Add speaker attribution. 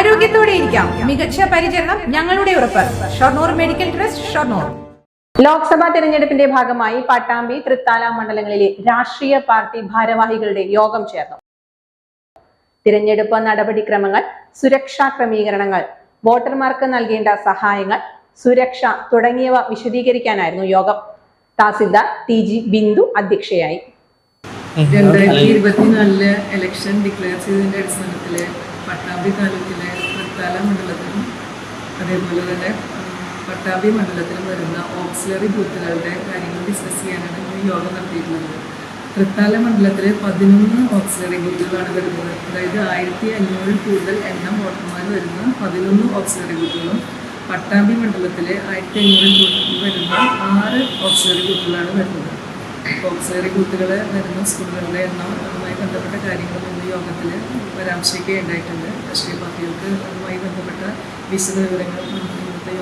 Speaker 1: ആരോഗ്യത്തോടെ ഇരിക്കാം. മികച്ച പരിചരണം ഞങ്ങളുടെ ഉറപ്പ്. Shoranur medical trust, Shoranur.
Speaker 2: ലോക്സഭാ തെരഞ്ഞെടുപ്പിന്റെ ഭാഗമായി പട്ടാമ്പി, തൃത്താല മണ്ഡലങ്ങളിലെ രാഷ്ട്രീയ പാർട്ടി ഭാരവാഹികളുടെ യോഗം ചേർന്നു. തിരഞ്ഞെടുപ്പ് നടപടിക്രമങ്ങൾ, സുരക്ഷാ ക്രമീകരണങ്ങൾ, വോട്ടർമാർക്ക് നൽകേണ്ട സഹായങ്ങൾ, സുരക്ഷ തുടങ്ങിയവ വിശദീകരിക്കാനായിരുന്നു യോഗം. തഹസിൽദാർ TG ബിന്ദു അധ്യക്ഷയായി.
Speaker 3: 2024 ഇലക്ഷൻ ഡിക്ലെയർ ചെയ്തതിൻ്റെ അടിസ്ഥാനത്തിൽ പട്ടാമ്പി താലൂക്കിലെ തൃത്താല മണ്ഡലത്തിലും അതേപോലെ തന്നെ പട്ടാമ്പി മണ്ഡലത്തിലും വരുന്ന ഓക്സിലറി ബൂത്തുകളുടെ കാര്യങ്ങൾ ഡിസ്കസ് ചെയ്യാനാണ് ഇന്ന് യോഗം നടത്തിയിട്ടുള്ളത്. തൃത്താല മണ്ഡലത്തിൽ 11 ഓക്സിലറി ബൂത്തുകളാണ് വരുന്നത്. അതായത് 1500 കൂടുതൽ എണ്ണം വോട്ടർമാർ വരുന്ന 11 ഓക്സിലറി ബൂത്തുകളും പട്ടാമ്പി മണ്ഡലത്തിൽ 1500 വരുന്ന 6 ഓക്സിലറി ബൂത്തുകളാണ് വരുന്നത്. ഓക്സിലറി ബൂത്തുകൾ വരുന്ന സ്കൂളുകളുടെ എണ്ണവുമായി ബന്ധപ്പെട്ട കാര്യങ്ങളും ഇന്ന് യോഗത്തിൽ പരാമർശിക്കുകയുണ്ടായിട്ടുണ്ട്. രാഷ്ട്രീയ പാർട്ടികൾക്ക് അതുമായി ബന്ധപ്പെട്ട വിശദ വിവരങ്ങൾ ഇന്നത്തെ